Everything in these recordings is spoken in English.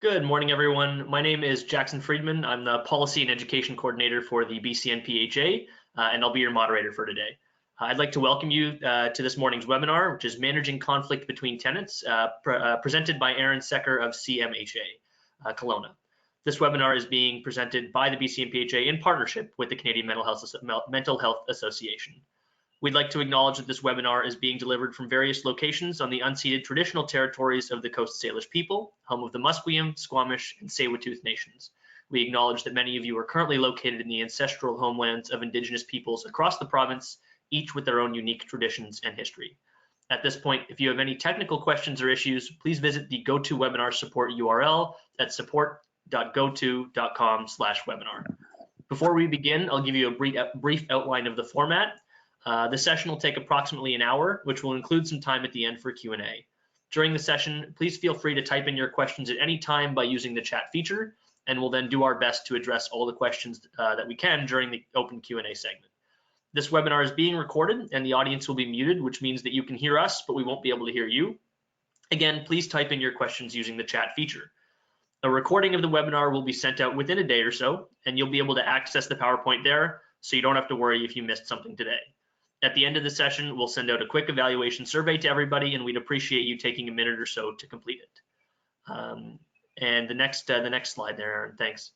Good morning, everyone. My name is Jackson Friedman. I'm the Policy and Education Coordinator for the BCNPHA, and I'll be your moderator for today. I'd like to welcome you to this morning's webinar, which is Managing Conflict Between Tenants, presented by Aaryn Secker of CMHA, Kelowna. This webinar is being presented by the BCNPHA in partnership with the Canadian Mental Health Association. We'd like to acknowledge that this webinar is being delivered from various locations on the unceded traditional territories of the Coast Salish people, home of the Musqueam, Squamish, and Tsleil-Waututh nations. We acknowledge that many of you are currently located in the ancestral homelands of Indigenous peoples across the province, each with their own unique traditions and history. At this point, if you have any technical questions or issues, please visit the GoToWebinar support URL at support.goto.com/webinar. Before we begin, I'll give you a brief outline of the format. The session will take approximately an hour, which will include some time at the end for Q&A. During the session, please feel free to type in your questions at any time by using the chat feature, and we'll then do our best to address all the questions that we can during the open Q&A segment. This webinar is being recorded and the audience will be muted, which means that you can hear us, but we won't be able to hear you. Again, please type in your questions using the chat feature. A recording of the webinar will be sent out within a day or so, and you'll be able to access the PowerPoint there, so you don't have to worry if you missed something today. At the end of the session, we'll send out a quick evaluation survey to everybody, and we'd appreciate you taking a minute or so to complete it. And the next slide there, Aaryn, thanks.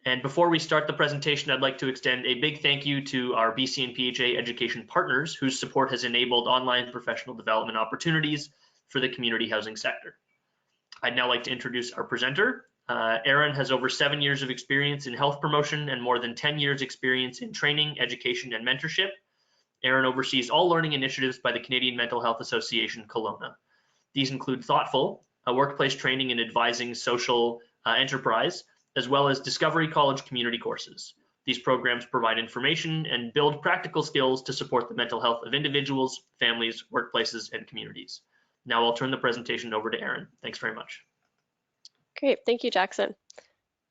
And before we start the presentation, I'd like to extend a big thank you to our BCNPHA education partners whose support has enabled online professional development opportunities for the community housing sector. I'd now like to introduce our presenter. Aaryn has over 7 years of experience in health promotion and more than 10 years experience in training, education, and mentorship. Aaryn oversees all learning initiatives by the Canadian Mental Health Association, Kelowna. These include Thoughtfull, a workplace training and advising social enterprise, as well as Discovery College community courses. These programs provide information and build practical skills to support the mental health of individuals, families, workplaces, and communities. Now I'll turn the presentation over to Aaryn. Thanks very much. Great, thank you, Jackson.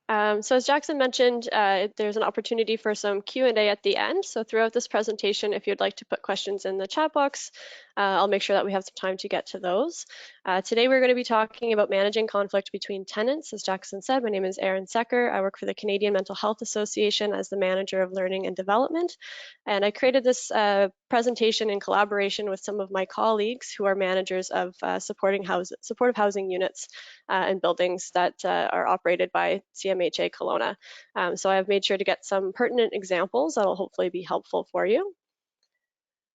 So as Jackson mentioned, there's an opportunity for some Q&A at the end. So throughout this presentation, if you'd like to put questions in the chat box, I'll make sure that we have some time to get to those. Today we're going to be talking about managing conflict between tenants. As Jackson said, my name is Aaryn Secker. I work for the Canadian Mental Health Association as the Manager of Learning and Development. And I created this presentation in collaboration with some of my colleagues who are managers of supportive housing units and buildings that are operated by CMHA Kelowna. So I have made sure to get some pertinent examples that will hopefully be helpful for you.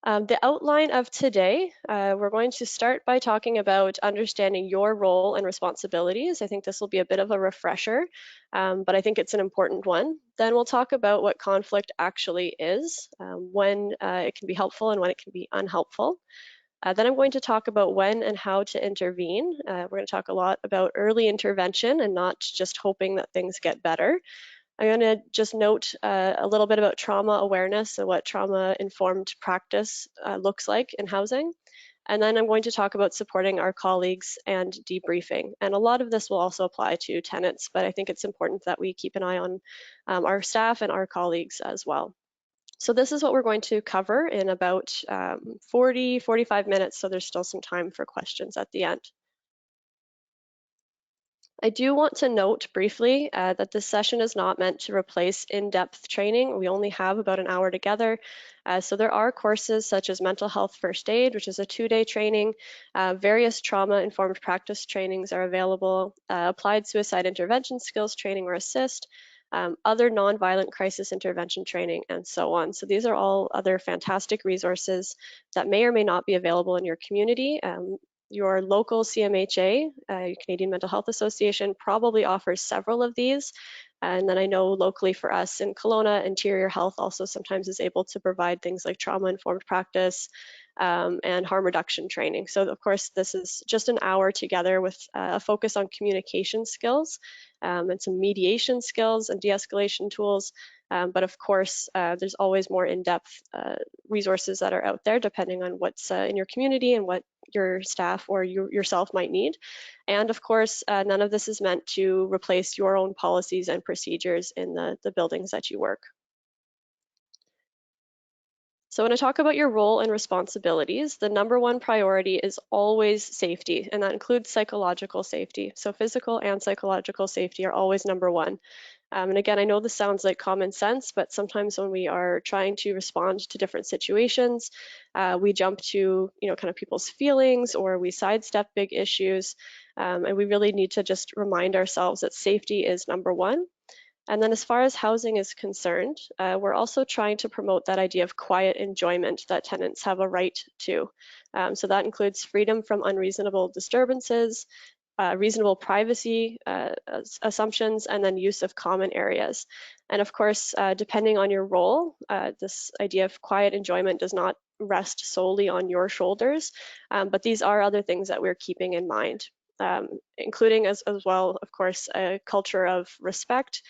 The outline of today, we're going to start by talking about understanding your role and responsibilities. I think this will be a bit of a refresher, but I think it's an important one. Then we'll talk about what conflict actually is, when it can be helpful and when it can be unhelpful. Then I'm going to talk about when and how to intervene. We're going to talk a lot about early intervention and not just hoping that things get better. I'm going to just note a little bit about trauma awareness and what trauma-informed practice looks like in housing. And then I'm going to talk about supporting our colleagues and debriefing. And a lot of this will also apply to tenants, but I think it's important that we keep an eye on our staff and our colleagues as well. So this is what we're going to cover in about 45 minutes, so there's still some time for questions at the end. I do want to note briefly that this session is not meant to replace in-depth training. We only have about an hour together. So there are courses such as Mental Health First Aid, which is a 2-day training. Various trauma-informed practice trainings are available, applied suicide intervention skills training or assist, other nonviolent crisis intervention training, and so on. So these are all other fantastic resources that may or may not be available in your community. Your local CMHA, Canadian Mental Health Association, probably offers several of these. And then I know locally for us in Kelowna, Interior Health also sometimes is able to provide things like trauma-informed practice and harm reduction training. So of course, this is just an hour together with a focus on communication skills and some mediation skills and de-escalation tools. But of course, there's always more in-depth resources that are out there depending on what's in your community and what your staff or yourself might need. And of course, none of this is meant to replace your own policies and procedures in the buildings that you work. So when I talk about your role and responsibilities, the number one priority is always safety, and that includes psychological safety. So physical and psychological safety are always number one. And again, I know this sounds like common sense, but sometimes when we are trying to respond to different situations, we jump to, kind of people's feelings, or we sidestep big issues. And we really need to just remind ourselves that safety is number one. And then as far as housing is concerned, we're also trying to promote that idea of quiet enjoyment that tenants have a right to. So that includes freedom from unreasonable disturbances, reasonable privacy assumptions, and then use of common areas. And of course, depending on your role, this idea of quiet enjoyment does not rest solely on your shoulders, but these are other things that we're keeping in mind, including as well, of course, a culture of respect,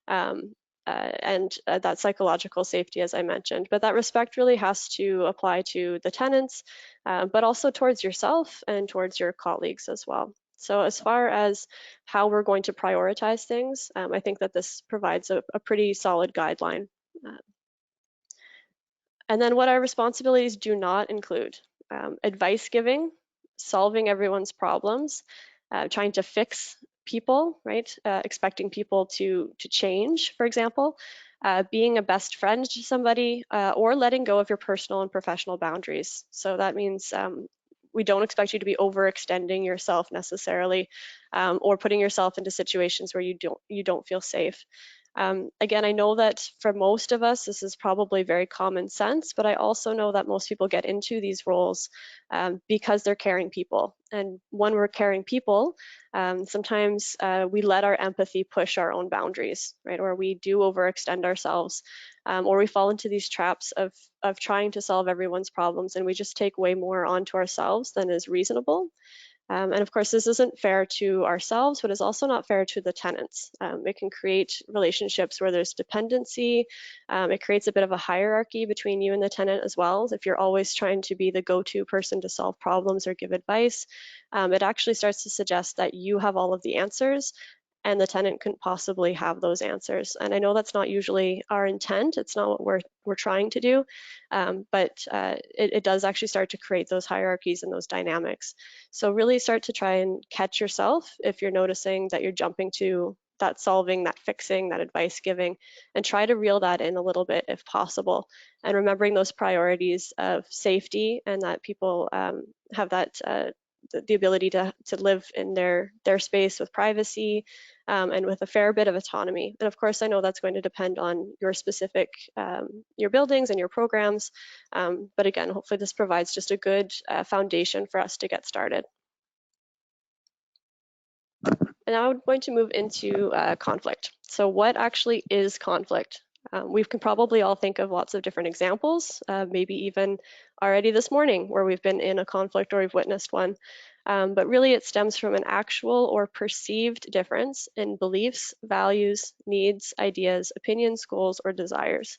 and that psychological safety, as I mentioned. But that respect really has to apply to the tenants, but also towards yourself and towards your colleagues as well. So as far as how we're going to prioritize things, I think that this provides a pretty solid guideline. And then what our responsibilities do not include: advice giving, solving everyone's problems, trying to fix people, right? Expecting people to change, for example, being a best friend to somebody, or letting go of your personal and professional boundaries. So that means we don't expect you to be overextending yourself necessarily, or putting yourself into situations where you don't feel safe. Again, I know that for most of us, this is probably very common sense, but I also know that most people get into these roles because they're caring people. And when we're caring people, sometimes we let our empathy push our own boundaries, right? Or we do overextend ourselves, or we fall into these traps of trying to solve everyone's problems, and we just take way more onto ourselves than is reasonable. And of course, this isn't fair to ourselves, but is also not fair to the tenants. It can create relationships where there's dependency. It creates a bit of a hierarchy between you and the tenant as well. If you're always trying to be the go-to person to solve problems or give advice, it actually starts to suggest that you have all of the answers, and the tenant couldn't possibly have those answers. And I know that's not usually our intent. It's not what we're trying to do, but it does actually start to create those hierarchies and those dynamics. So really start to try and catch yourself if you're noticing that you're jumping to that solving, that fixing, that advice giving, and try to reel that in a little bit if possible. And remembering those priorities of safety, and that people have that the ability to live in their space with privacy, and with a fair bit of autonomy. And of course, I know that's going to depend on your specific, your buildings and your programs. But again, hopefully this provides just a good foundation for us to get started. And now I'm going to move into conflict. So what actually is conflict? We can probably all think of lots of different examples, maybe even already this morning where we've been in a conflict or we've witnessed one. But really it stems from an actual or perceived difference in beliefs, values, needs, ideas, opinions, goals, or desires.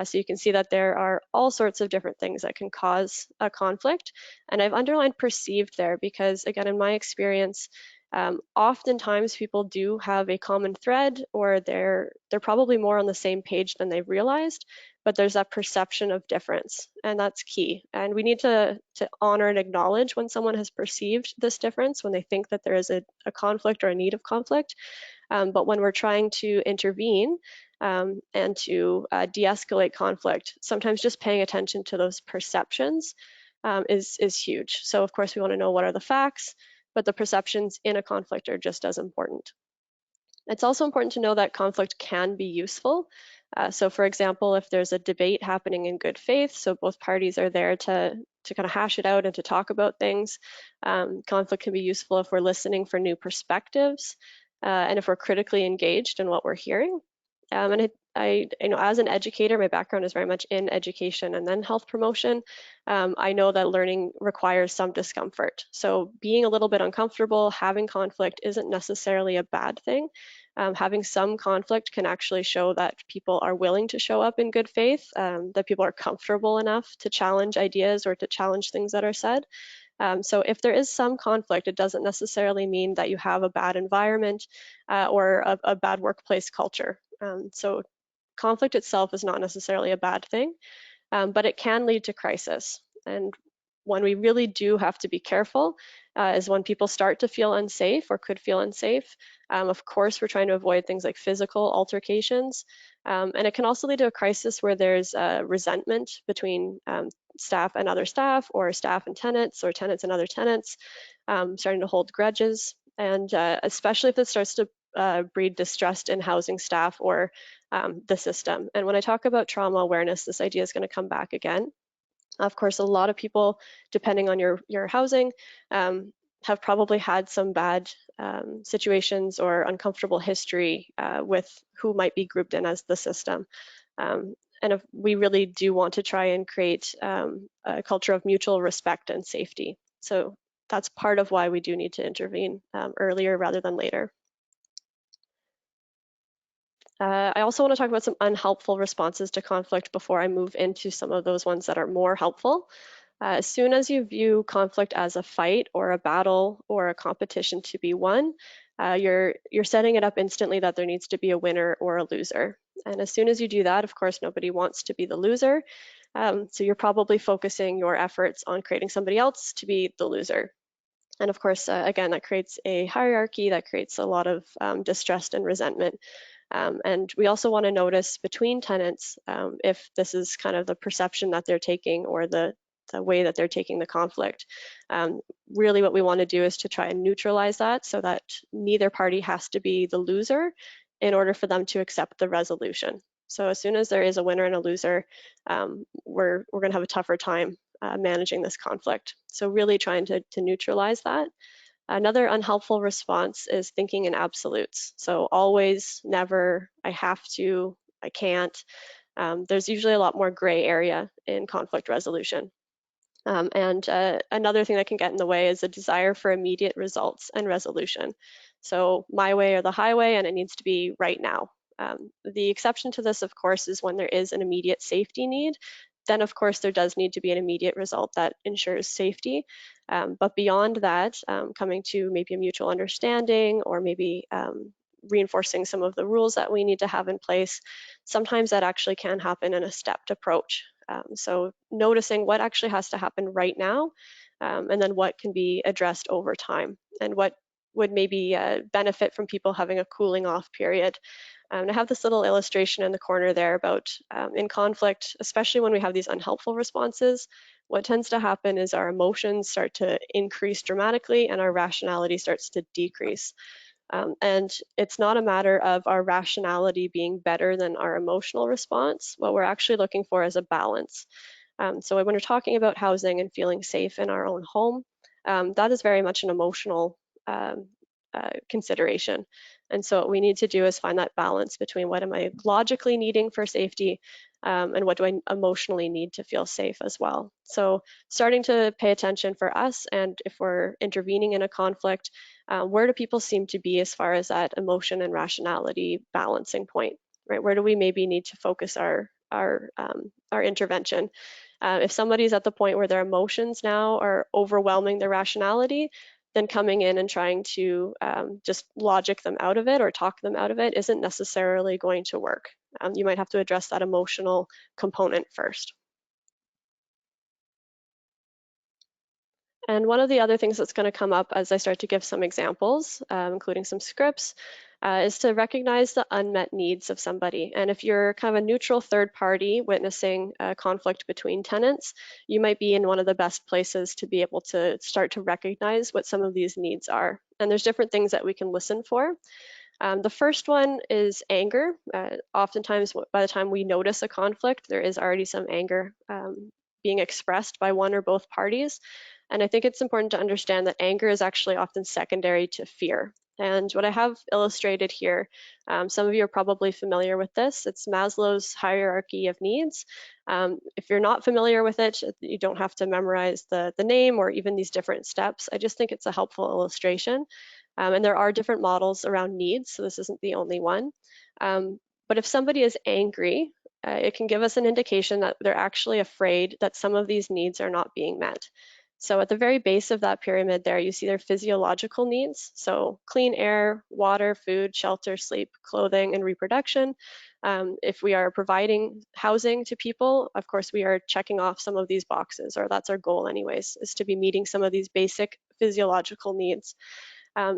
So you can see that there are all sorts of different things that can cause a conflict. And I've underlined perceived there because, again, in my experience, oftentimes people do have a common thread, or they're probably more on the same page than they've realized, but there's that perception of difference, and that's key. And we need to honor and acknowledge when someone has perceived this difference, when they think that there is a conflict or a need of conflict. But when we're trying to intervene and to de-escalate conflict, sometimes just paying attention to those perceptions is huge. So of course we want to know what are the facts, but the perceptions in a conflict are just as important. It's also important to know that conflict can be useful. So for example, if there's a debate happening in good faith, so both parties are there to kind of hash it out and to talk about things, conflict can be useful if we're listening for new perspectives, and if we're critically engaged in what we're hearing. And I know as an educator, my background is very much in education and then health promotion. I know that learning requires some discomfort. So being a little bit uncomfortable, having conflict isn't necessarily a bad thing. Having some conflict can actually show that people are willing to show up in good faith, that people are comfortable enough to challenge ideas or to challenge things that are said. So if there is some conflict, it doesn't necessarily mean that you have a bad environment or a bad workplace culture. So conflict itself is not necessarily a bad thing. but it can lead to crisis. And when we really do have to be careful is when people start to feel unsafe or could feel unsafe. Of course, we're trying to avoid things like physical altercations. And it can also lead to a crisis where there's resentment between staff and other staff, or staff and tenants, or tenants and other tenants, starting to hold grudges. And especially if it starts to breed distrust in housing staff or the system. And when I talk about trauma awareness, this idea is going to come back again. Of course, a lot of people, depending on your housing, have probably had some bad situations or uncomfortable history with who might be grouped in as the system. And if we really do want to try and create a culture of mutual respect and safety. So that's part of why we do need to intervene earlier rather than later. I also want to talk about some unhelpful responses to conflict before I move into some of those ones that are more helpful. As soon as you view conflict as a fight or a battle or a competition to be won, you're setting it up instantly that there needs to be a winner or a loser. And as soon as you do that, of course, nobody wants to be the loser. So you're probably focusing your efforts on creating somebody else to be the loser. And of course, again, that creates a hierarchy, that creates a lot of distrust and resentment. And we also want to notice between tenants if this is kind of the perception that they're taking or the way that they're taking the conflict. Really what we want to do is to try and neutralize that so that neither party has to be the loser in order for them to accept the resolution. So as soon as there is a winner and a loser, we're going to have a tougher time managing this conflict. So really trying to neutralize that. Another unhelpful response is thinking in absolutes. So always, never, I have to, I can't. There's usually a lot more gray area in conflict resolution. And another thing that can get in the way is a desire for immediate results and resolution. So my way or the highway, and it needs to be right now. The exception to this, of course, is when there is an immediate safety need. Then, of course, there does need to be an immediate result that ensures safety. But beyond that, coming to maybe a mutual understanding or maybe reinforcing some of the rules that we need to have in place, sometimes that actually can happen in a stepped approach. So noticing what actually has to happen right now, and then what can be addressed over time, and what would maybe benefit from people having a cooling off period. I have this little illustration in the corner there about in conflict, especially when we have these unhelpful responses, what tends to happen is our emotions start to increase dramatically and our rationality starts to decrease. And it's not a matter of our rationality being better than our emotional response. What we're actually looking for is a balance. So when we're talking about housing and feeling safe in our own home, that is very much an emotional consideration. And so what we need to do is find that balance between what am I logically needing for safety and what do I emotionally need to feel safe as well. So starting to pay attention for us, and if we're intervening in a conflict, where do people seem to be as far as that emotion and rationality balancing point, right? Where do we maybe need to focus our intervention? If somebody's at the point where their emotions now are overwhelming their rationality, then coming in and trying to just logic them out of it or talk them out of it isn't necessarily going to work. You might have to address that emotional component first. And one of the other things that's going to come up as I start to give some examples, including some scripts, is to recognize the unmet needs of somebody. And if you're kind of a neutral third party witnessing a conflict between tenants, you might be in one of the best places to be able to start to recognize what some of these needs are. And there's different things that we can listen for. The first one is anger. Oftentimes, by the time we notice a conflict, there is already some anger being expressed by one or both parties. And I think it's important to understand that anger is actually often secondary to fear. And what I have illustrated here, some of you are probably familiar with this. It's Maslow's hierarchy of needs. If you're not familiar with it, you don't have to memorize the name or even these different steps. I just think it's a helpful illustration. And there are different models around needs, so this isn't the only one. But if somebody is angry, it can give us an indication that they're actually afraid that some of these needs are not being met. So at the very base of that pyramid there, you see their physiological needs. So clean air, water, food, shelter, sleep, clothing, and reproduction. If we are providing housing to people, of course, we are checking off some of these boxes, or that's our goal anyways, is to be meeting some of these basic physiological needs.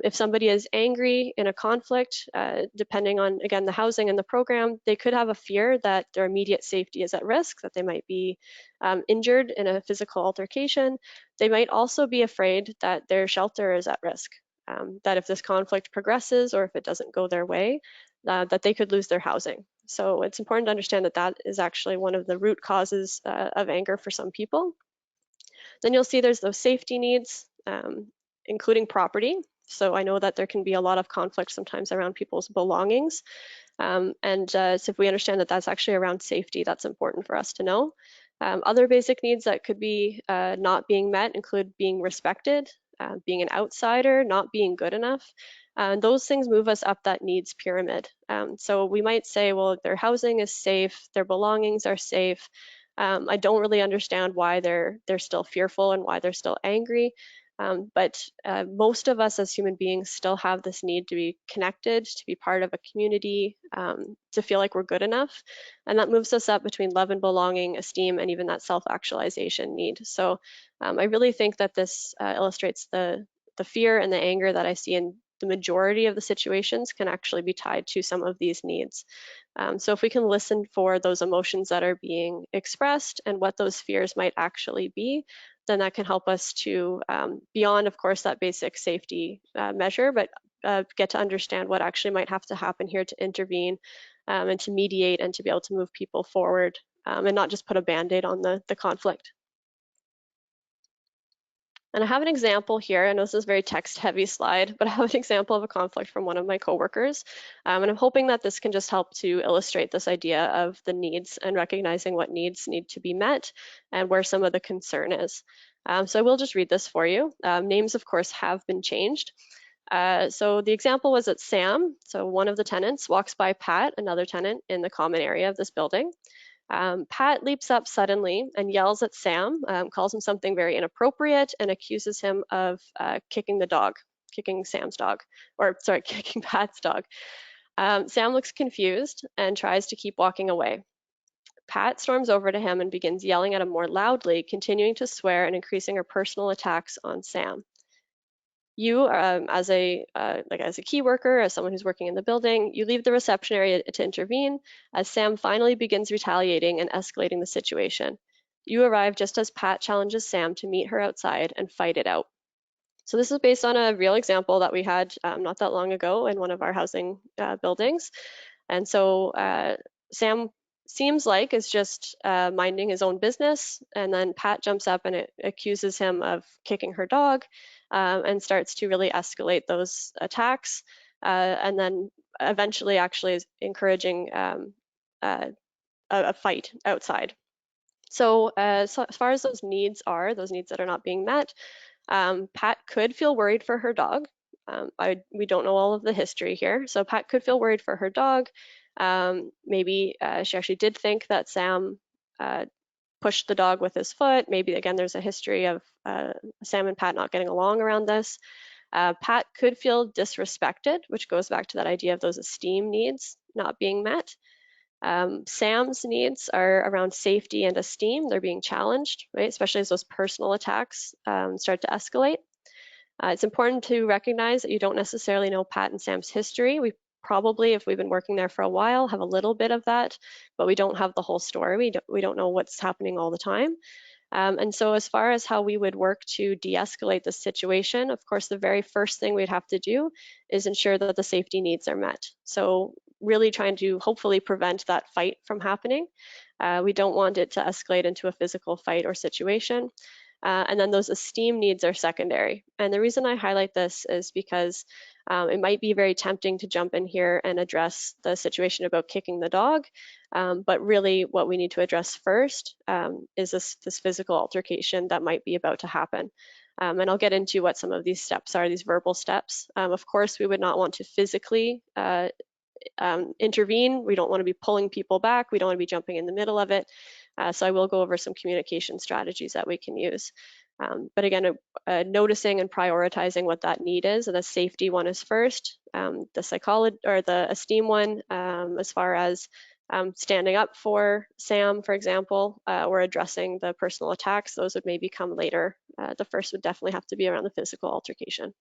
If somebody is angry in a conflict, depending on, again, the housing and the program, they could have a fear that their immediate safety is at risk, that they might be injured in a physical altercation. They might also be afraid that their shelter is at risk, that if this conflict progresses or if it doesn't go their way, that they could lose their housing. So it's important to understand that that is actually one of the root causes of anger for some people. Then you'll see there's those safety needs, including property. So I know that there can be a lot of conflict sometimes around people's belongings. So if we understand that that's actually around safety, that's important for us to know. Other basic needs that could be not being met include being respected, being an outsider, not being good enough. Those things move us up that needs pyramid. So we might say, well, their housing is safe, their belongings are safe. I don't really understand why they're still fearful and why they're still angry. But most of us as human beings still have this need to be connected, to be part of a community, to feel like we're good enough. And that moves us up between love and belonging, esteem, and even that self-actualization need. So I really think that this illustrates the fear and the anger that I see in the majority of the situations can actually be tied to some of these needs. So if we can listen for those emotions that are being expressed and what those fears might actually be, then that can help us to, beyond, of course, that basic safety measure, but get to understand what actually might have to happen here to intervene and to mediate and to be able to move people forward and not just put a Band-Aid on the conflict. And I have an example here. I know this is a very text-heavy slide, but I have an example of a conflict from one of my coworkers. And I'm hoping that this can just help to illustrate this idea of the needs and recognizing what needs need to be met and where some of the concern is. So I will just read this for you. Names, of course, have been changed. So the example was that Sam, so one of the tenants, walks by Pat, another tenant in the common area of this building. Pat leaps up suddenly and yells at Sam, calls him something very inappropriate, and accuses him of kicking the dog, kicking Sam's dog, or sorry, kicking Pat's dog. Sam looks confused and tries to keep walking away. Pat storms over to him and begins yelling at him more loudly, continuing to swear and increasing her personal attacks on Sam. You, as a key worker, as someone who's working in the building, you leave the reception area to intervene as Sam finally begins retaliating and escalating the situation. You arrive just as Pat challenges Sam to meet her outside and fight it out. So this is based on a real example that we had not that long ago in one of our housing buildings. And so Sam seems like is just minding his own business, and then Pat jumps up and accuses him of kicking her dog and starts to really escalate those attacks, and then eventually actually is encouraging a fight outside. So as far as those needs that are not being met, Pat could feel worried for her dog. We don't know all of the history here, so Pat could feel worried for her dog. Maybe she actually did think that Sam pushed the dog with his foot. Maybe, again, there's a history of Sam and Pat not getting along around this. Pat could feel disrespected, which goes back to that idea of those esteem needs not being met. Sam's needs are around safety and esteem. They're being challenged, right? Especially as those personal attacks start to escalate. It's important to recognize that you don't necessarily know Pat and Sam's history. We probably, if we've been working there for a while, have a little bit of that, but we don't have the whole story. We don't know what's happening all the time. And so as far as how we would work to de-escalate the situation, of course, the very first thing we'd have to do is ensure that the safety needs are met. So really trying to hopefully prevent that fight from happening. We don't want it to escalate into a physical fight or situation. And then those esteem needs are secondary. And the reason I highlight this is because it might be very tempting to jump in here and address the situation about kicking the dog. But really what we need to address first is this physical altercation that might be about to happen. And I'll get into what some of these steps are, these verbal steps. Of course, we would not want to physically intervene. We don't want to be pulling people back. We don't want to be jumping in the middle of it. So I will go over some communication strategies that we can use. But again, noticing and prioritizing what that need is, and the safety one is first. The psychology or the esteem one, as far as standing up for Sam, for example, or addressing the personal attacks, those would maybe come later. The first would definitely have to be around the physical altercation.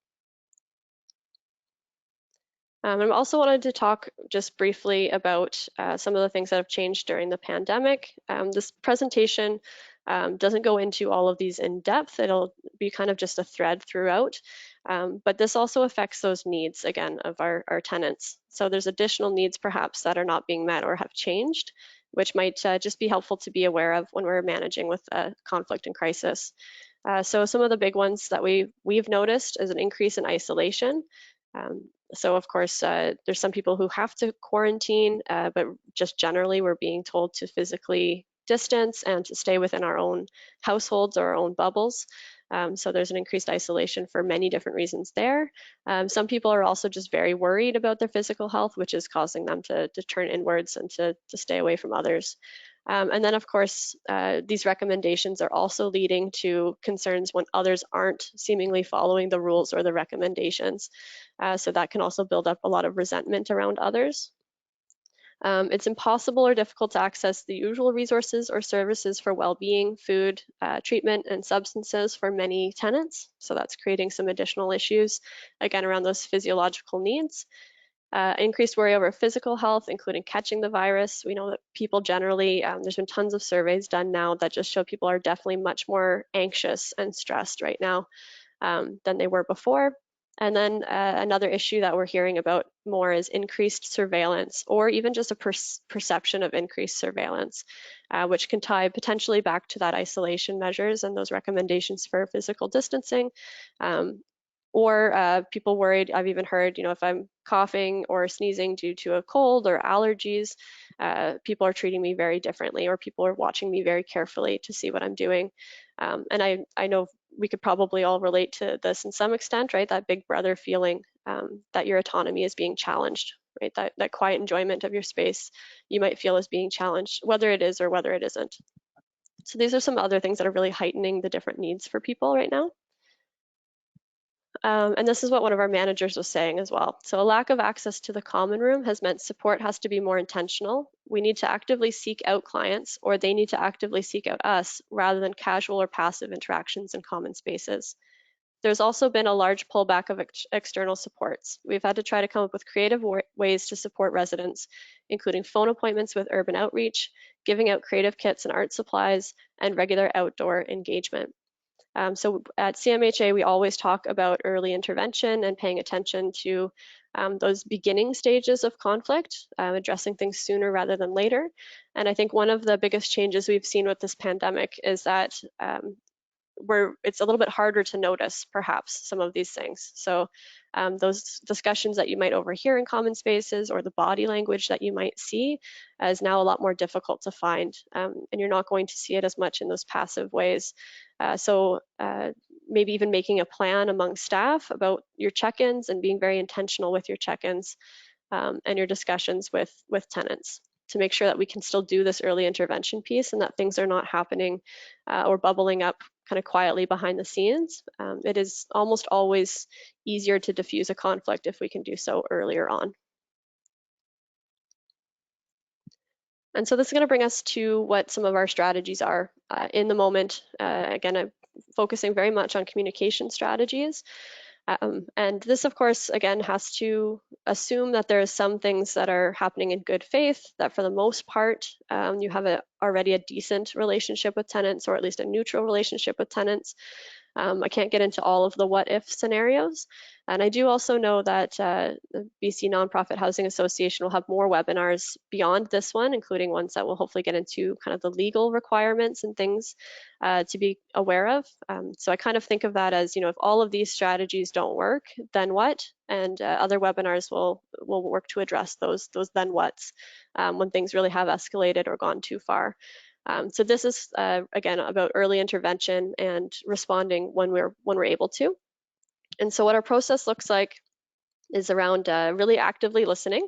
I also wanted to talk just briefly about some of the things that have changed during the pandemic. This presentation doesn't go into all of these in depth. It'll be kind of just a thread throughout. But this also affects those needs, again, of our tenants. So there's additional needs perhaps that are not being met or have changed, which might just be helpful to be aware of when we're managing with conflict and crisis. So some of the big ones that we've noticed is an increase in isolation. So of course, there's some people who have to quarantine, but just generally we're being told to physically distance and to stay within our own households or our own bubbles. So there's an increased isolation for many different reasons there. Some people are also just very worried about their physical health, which is causing them to turn inwards and to stay away from others. And then, of course, these recommendations are also leading to concerns when others aren't seemingly following the rules or the recommendations. So that can also build up a lot of resentment around others. It's impossible or difficult to access the usual resources or services for well-being, food, treatment, and substances for many tenants. So that's creating some additional issues, again, around those physiological needs. Increased worry over physical health, including catching the virus. We know that people generally, there's been tons of surveys done now that just show people are definitely much more anxious and stressed right now than they were before. And then another issue that we're hearing about more is increased surveillance, or even just a perception of increased surveillance, which can tie potentially back to that isolation measures and those recommendations for physical distancing. Or people worried, I've even heard, if I'm coughing or sneezing due to a cold or allergies, people are treating me very differently, or people are watching me very carefully to see what I'm doing. And I know we could probably all relate to this in some extent, right? That big brother feeling that your autonomy is being challenged, right? That quiet enjoyment of your space you might feel is being challenged, whether it is or whether it isn't. So these are some other things that are really heightening the different needs for people right now. And this is what one of our managers was saying as well. So a lack of access to the common room has meant support has to be more intentional. We need to actively seek out clients, or they need to actively seek out us, rather than casual or passive interactions in common spaces. There's also been a large pullback of external supports. We've had to try to come up with creative ways to support residents, including phone appointments with urban outreach, giving out creative kits and art supplies, and regular outdoor engagement. So at CMHA, we always talk about early intervention and paying attention to those beginning stages of conflict, addressing things sooner rather than later. And I think one of the biggest changes we've seen with this pandemic is that it's a little bit harder to notice, perhaps, some of these things. So those discussions that you might overhear in common spaces, or the body language that you might see, is now a lot more difficult to find. And you're not going to see it as much in those passive ways. So maybe even making a plan among staff about your check-ins and being very intentional with your check-ins and your discussions with tenants, to make sure that we can still do this early intervention piece and that things are not happening or bubbling up kind of quietly behind the scenes. It is almost always easier to diffuse a conflict if we can do so earlier on. And so this is going to bring us to what some of our strategies are in the moment. Again, I'm focusing very much on communication strategies. And this, of course, again, has to assume that there are some things that are happening in good faith, that for the most part, you have already a decent relationship with tenants, or at least a neutral relationship with tenants. I can't get into all of the what if scenarios. And I do also know that the BC Nonprofit Housing Association will have more webinars beyond this one, including ones that will hopefully get into kind of the legal requirements and things to be aware of. So I kind of think of that as, if all of these strategies don't work, then what? And other webinars will work to address those then whats when things really have escalated or gone too far. So this is, again, about early intervention and responding when we're able to. And so what our process looks like is around really actively listening,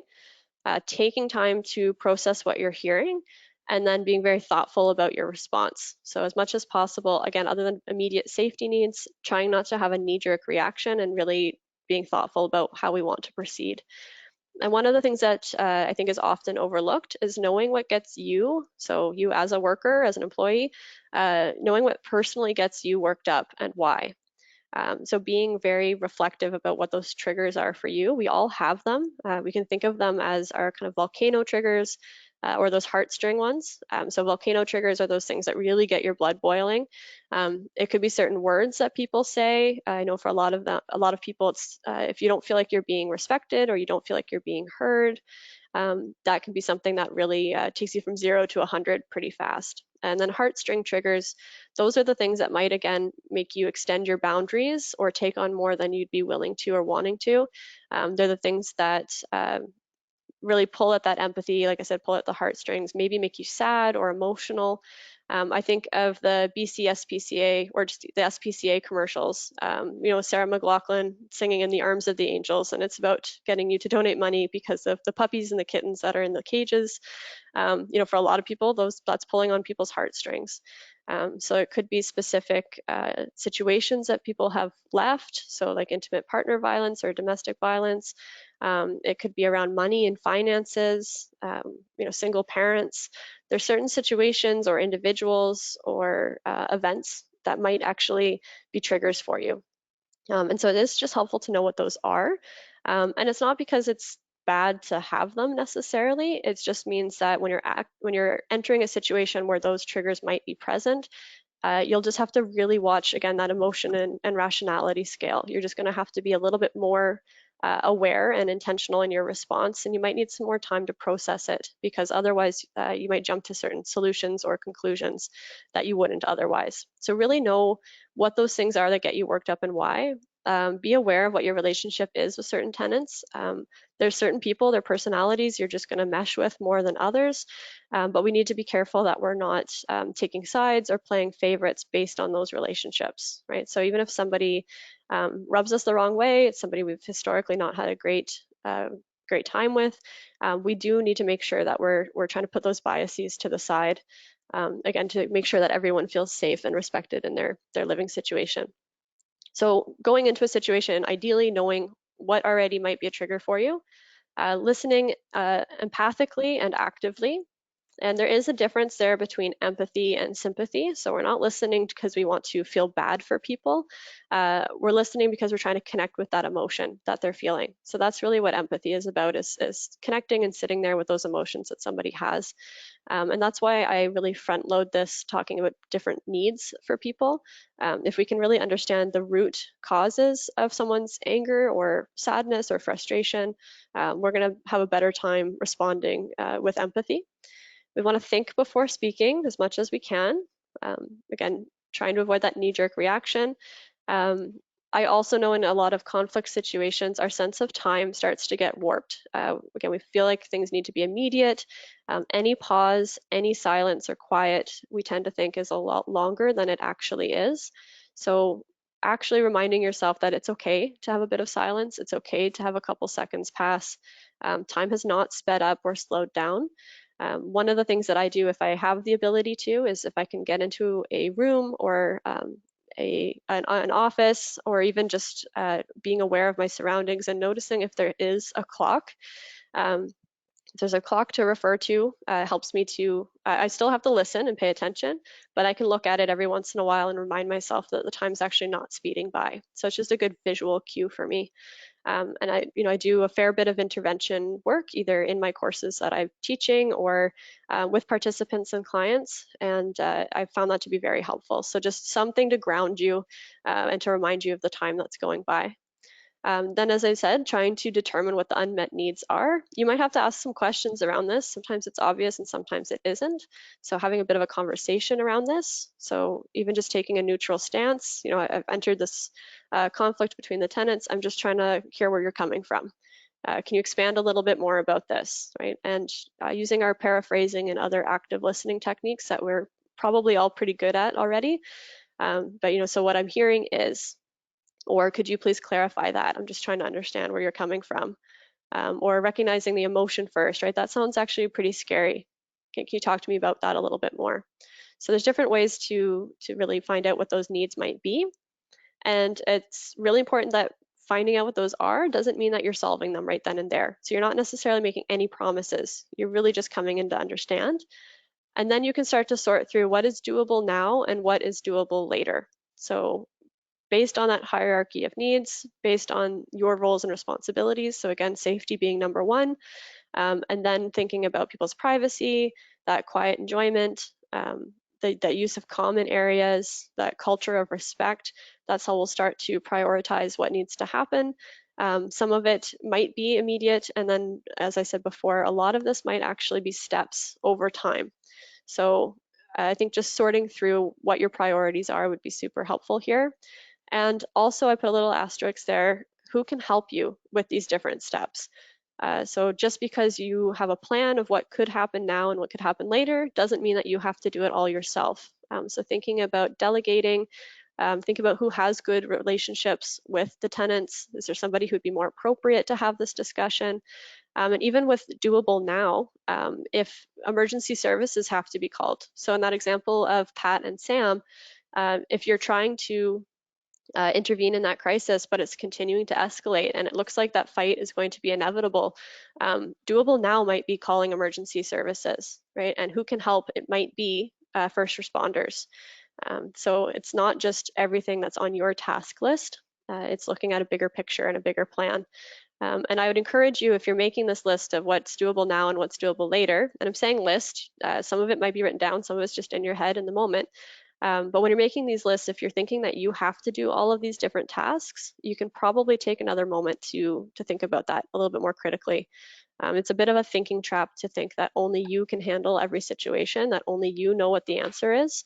taking time to process what you're hearing, and then being very thoughtful about your response. So as much as possible, again, other than immediate safety needs, trying not to have a knee-jerk reaction and really being thoughtful about how we want to proceed. And one of the things that I think is often overlooked is knowing what gets you, so you as a worker, as an employee, knowing what personally gets you worked up and why. So being very reflective about what those triggers are for you. We all have them. We can think of them as our kind of volcano triggers or those heartstring ones. So volcano triggers are those things that really get your blood boiling. It could be certain words that people say. I know for a lot of people, it's if you don't feel like you're being respected or you don't feel like you're being heard, that can be something that really takes you from 0 to 100 pretty fast. And then heartstring triggers, those are the things that might, again, make you extend your boundaries or take on more than you'd be willing to or wanting to. They're the things that really pull at that empathy, like I said, pull at the heartstrings, maybe make you sad or emotional. I think of the BC SPCA or just the SPCA commercials, Sarah McLachlan singing In the Arms of the Angels, and it's about getting you to donate money because of the puppies and the kittens that are in the cages. For a lot of people, that's pulling on people's heartstrings. So it could be specific situations that people have left, so like intimate partner violence or domestic violence. It could be around money and finances, single parents. There's certain situations or individuals or events that might actually be triggers for you. And so it is just helpful to know what those are. And it's not because it's bad to have them necessarily. It just means that when you're entering a situation where those triggers might be present, you'll just have to really watch, again, that emotion and rationality scale. You're just going to have to be a little bit more aware and intentional in your response, and you might need some more time to process it, because otherwise you might jump to certain solutions or conclusions that you wouldn't otherwise. So really know what those things are that get you worked up and why. Be aware of what your relationship is with certain tenants. There's certain people, their personalities you're just going to mesh with more than others, but we need to be careful that we're not taking sides or playing favorites based on those relationships, right? So even if somebody rubs us the wrong way, it's somebody we've historically not had a great time with, we do need to make sure that we're trying to put those biases to the side, again, to make sure that everyone feels safe and respected in their living situation. So going into a situation, ideally knowing what already might be a trigger for you, listening empathically and actively. And there is a difference there between empathy and sympathy. So we're not listening because we want to feel bad for people. We're listening because we're trying to connect with that emotion that they're feeling. So that's really what empathy is about, is connecting and sitting there with those emotions that somebody has. And that's why I really front load this, talking about different needs for people. If we can really understand the root causes of someone's anger or sadness or frustration, we're going to have a better time responding with empathy. We want to think before speaking as much as we can. Again, trying to avoid that knee-jerk reaction. I also know in a lot of conflict situations, our sense of time starts to get warped. Again, we feel like things need to be immediate. Any pause, any silence or quiet, we tend to think is a lot longer than it actually is. So actually reminding yourself that it's okay to have a bit of silence. It's okay to have a couple seconds pass. Time has not sped up or slowed down. One of the things that I do, if I have the ability to, is if I can get into a room or an office, or even just being aware of my surroundings and noticing if there is a clock. If there's a clock to refer to, helps me to, I still have to listen and pay attention, but I can look at it every once in a while and remind myself that the time's actually not speeding by. So it's just a good visual cue for me. And I do a fair bit of intervention work, either in my courses that I'm teaching or with participants and clients, and I've found that to be very helpful. So just something to ground you and to remind you of the time that's going by. Then, as I said, trying to determine what the unmet needs are. You might have to ask some questions around this. Sometimes it's obvious and sometimes it isn't. So having a bit of a conversation around this. So even just taking a neutral stance, I've entered this conflict between the tenants. I'm just trying to hear where you're coming from. Can you expand a little bit more about this, right? And using our paraphrasing and other active listening techniques that we're probably all pretty good at already. But so what I'm hearing is, or could you please clarify that? I'm just trying to understand where you're coming from. Or recognizing the emotion first, right? That sounds actually pretty scary. Can you talk to me about that a little bit more? So there's different ways to really find out what those needs might be. And it's really important that finding out what those are doesn't mean that you're solving them right then and there. So you're not necessarily making any promises. You're really just coming in to understand. And then you can start to sort through what is doable now and what is doable later. So based on that hierarchy of needs, based on your roles and responsibilities. So again, safety being number one, and then thinking about people's privacy, that quiet enjoyment, the use of common areas, that culture of respect. That's how we'll start to prioritize what needs to happen. Some of it might be immediate, and then, as I said before, a lot of this might actually be steps over time. So I think just sorting through what your priorities are would be super helpful here. And also, I put a little asterisk there, who can help you with these different steps? So just because you have a plan of what could happen now and what could happen later doesn't mean that you have to do it all yourself. So thinking about delegating, think about who has good relationships with the tenants. Is there somebody who would be more appropriate to have this discussion? And even with doable now, if emergency services have to be called. So in that example of Pat and Sam, if you're trying to intervene in that crisis, but it's continuing to escalate and it looks like that fight is going to be inevitable. Doable now might be calling emergency services, right? And who can help? It might be first responders. So it's not just everything that's on your task list. It's looking at a bigger picture and a bigger plan. And I would encourage you, if you're making this list of what's doable now and what's doable later, and I'm saying list, some of it might be written down, some of it's just in your head in the moment. But when you're making these lists, if you're thinking that you have to do all of these different tasks, you can probably take another moment to think about that a little bit more critically. It's a bit of a thinking trap to think that only you can handle every situation, that only you know what the answer is.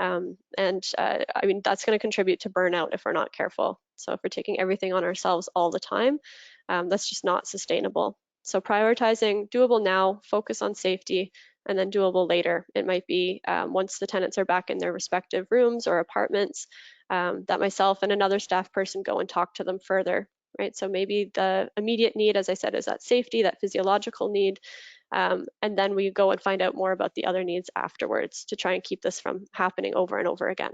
I mean, that's going to contribute to burnout if we're not careful. So if we're taking everything on ourselves all the time, that's just not sustainable. So prioritizing doable now, focus on safety, and then doable later. It might be once the tenants are back in their respective rooms or apartments, that myself and another staff person go and talk to them further, right? So maybe the immediate need, as I said, is that safety, that physiological need, and then we go and find out more about the other needs afterwards to try and keep this from happening over and over again.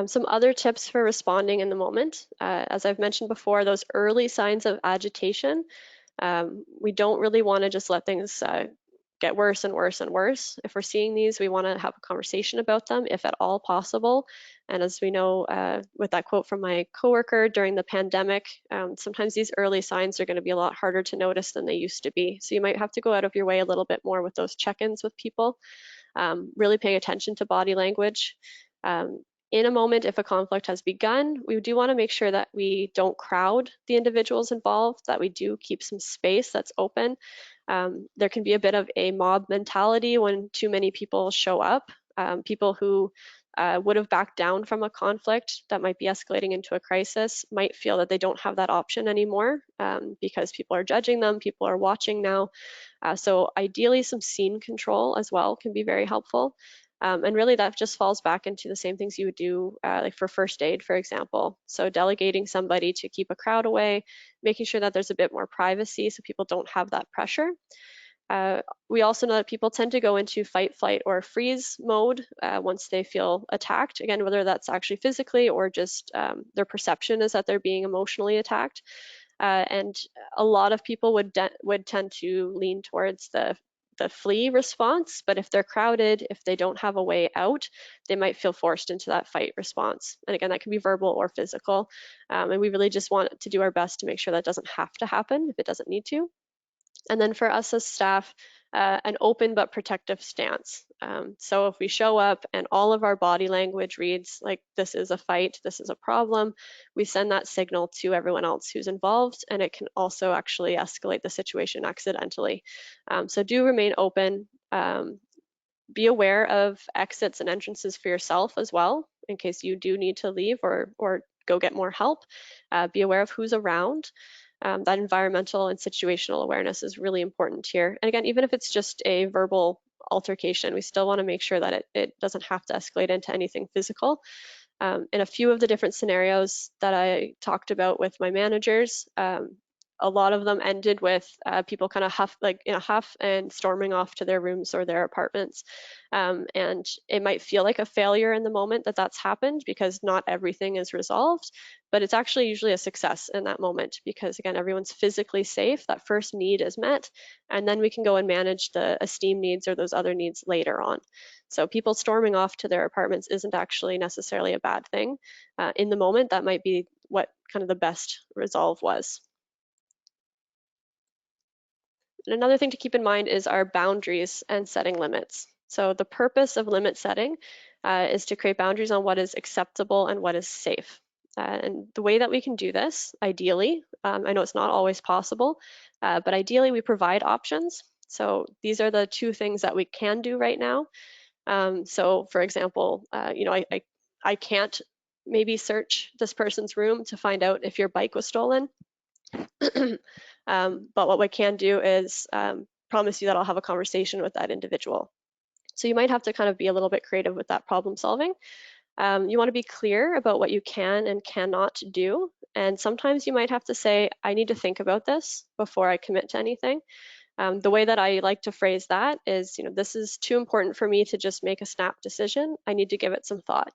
Some other tips for responding in the moment. As I've mentioned before, those early signs of agitation, we don't really want to just let things get worse and worse and worse. If we're seeing these, we want to have a conversation about them, if at all possible. And as we know, with that quote from my coworker during the pandemic, sometimes these early signs are going to be a lot harder to notice than they used to be. So you might have to go out of your way a little bit more with those check-ins with people, really paying attention to body language. In a moment, if a conflict has begun, we do want to make sure that we don't crowd the individuals involved, that we do keep some space that's open. There can be a bit of a mob mentality when too many people show up. People who would have backed down from a conflict that might be escalating into a crisis might feel that they don't have that option anymore because people are judging them, people are watching now. So ideally, some scene control as well can be very helpful. And really that just falls back into the same things you would do like for first aid, for example. So delegating somebody to keep a crowd away, making sure that there's a bit more privacy so people don't have that pressure. We also know that people tend to go into fight, flight, or freeze mode once they feel attacked. Again, whether that's actually physically or just their perception is that they're being emotionally attacked. And a lot of people would tend to lean towards the flee response, but if they're crowded, if they don't have a way out, they might feel forced into that fight response. And again, that can be verbal or physical. And we really just want to do our best to make sure that doesn't have to happen if it doesn't need to. And then for us as staff, an open but protective stance. So if we show up and all of our body language reads like this is a fight, this is a problem, we send that signal to everyone else who's involved, and it can also actually escalate the situation accidentally. So do remain open. Be aware of exits and entrances for yourself as well, in case you do need to leave or go get more help. Be aware of who's around. That environmental and situational awareness is really important here. And again, even if it's just a verbal altercation, we still want to make sure that it doesn't have to escalate into anything physical. In a few of the different scenarios that I talked about with my managers, a lot of them ended with people kind of in a huff and storming off to their rooms or their apartments. And it might feel like a failure in the moment that that's happened because not everything is resolved, but it's actually usually a success in that moment because, again, everyone's physically safe. That first need is met, and then we can go and manage the esteem needs or those other needs later on. So people storming off to their apartments isn't actually necessarily a bad thing. In the moment, that might be what kind of the best resolve was. And another thing to keep in mind is our boundaries and setting limits. So the purpose of limit setting is to create boundaries on what is acceptable and what is safe. And the way that we can do this, ideally, I know it's not always possible, but ideally we provide options. So these are the two things that we can do right now. So for example, I can't maybe search this person's room to find out if your bike was stolen. But what we can do is promise you that I'll have a conversation with that individual. So you might have to kind of be a little bit creative with that problem solving. You want to be clear about what you can and cannot do. And sometimes you might have to say, I need to think about this before I commit to anything. The way that I like to phrase that is, this is too important for me to just make a snap decision. I need to give it some thought.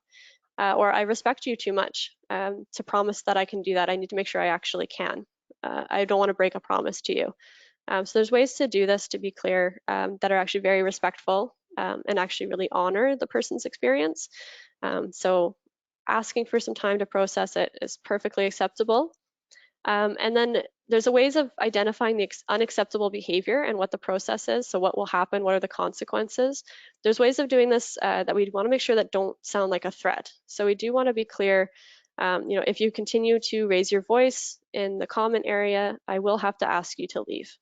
Or I respect you too much to promise that I can do that. I need to make sure I actually can. I don't want to break a promise to you. So there's ways to do this, to be clear, that are actually very respectful and actually really honor the person's experience. So asking for some time to process it is perfectly acceptable. And then there's a ways of identifying the unacceptable behavior and what the process is. So what will happen? What are the consequences? There's ways of doing this that we want to make sure that don't sound like a threat. So we do want to be clear. If you continue to raise your voice in the comment area, I will have to ask you to leave.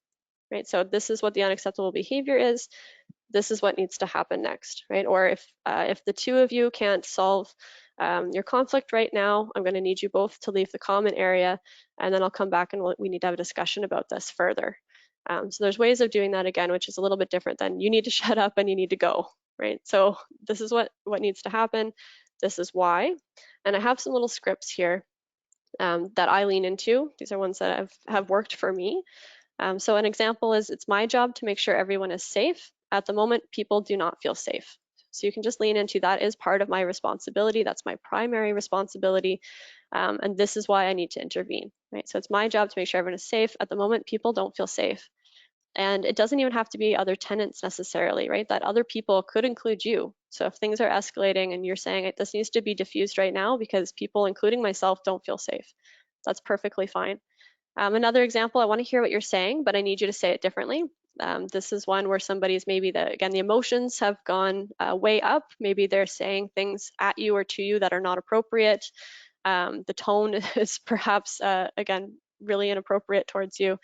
Right? So this is what the unacceptable behavior is. This is what needs to happen next, right? Or if the two of you can't solve your conflict right now, I'm going to need you both to leave the comment area, and then I'll come back and we need to have a discussion about this further. So there's ways of doing that again, which is a little bit different than you need to shut up and you need to go, right? So this is what needs to happen. This is why. And I have some little scripts here that I lean into. These are ones that have worked for me. So an example is, it's my job to make sure everyone is safe. At the moment, people do not feel safe. So you can just lean into that is part of my responsibility. That's my primary responsibility. And this is why I need to intervene, right? So it's my job to make sure everyone is safe. At the moment, people don't feel safe. And it doesn't even have to be other tenants necessarily, right? That other people could include you. So if things are escalating and you're saying this needs to be diffused right now because people, including myself, don't feel safe, that's perfectly fine. Another example, I want to hear what you're saying, but I need you to say it differently. This is one where somebody's maybe the emotions have gone way up. Maybe they're saying things at you or to you that are not appropriate. The tone is perhaps, again, really inappropriate towards you.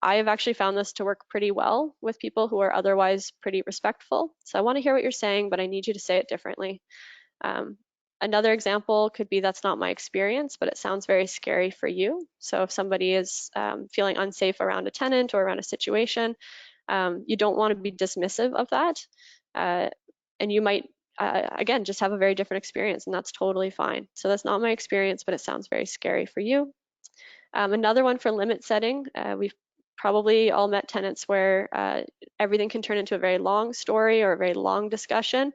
I have actually found this to work pretty well with people who are otherwise pretty respectful. So I want to hear what you're saying, but I need you to say it differently. Another example could be, that's not my experience, but it sounds very scary for you. So if somebody is feeling unsafe around a tenant or around a situation, you don't want to be dismissive of that. And you might, again, just have a very different experience, and that's totally fine. So that's not my experience, but it sounds very scary for you. Another one for limit setting, we've probably all met tenants where everything can turn into a very long story or a very long discussion.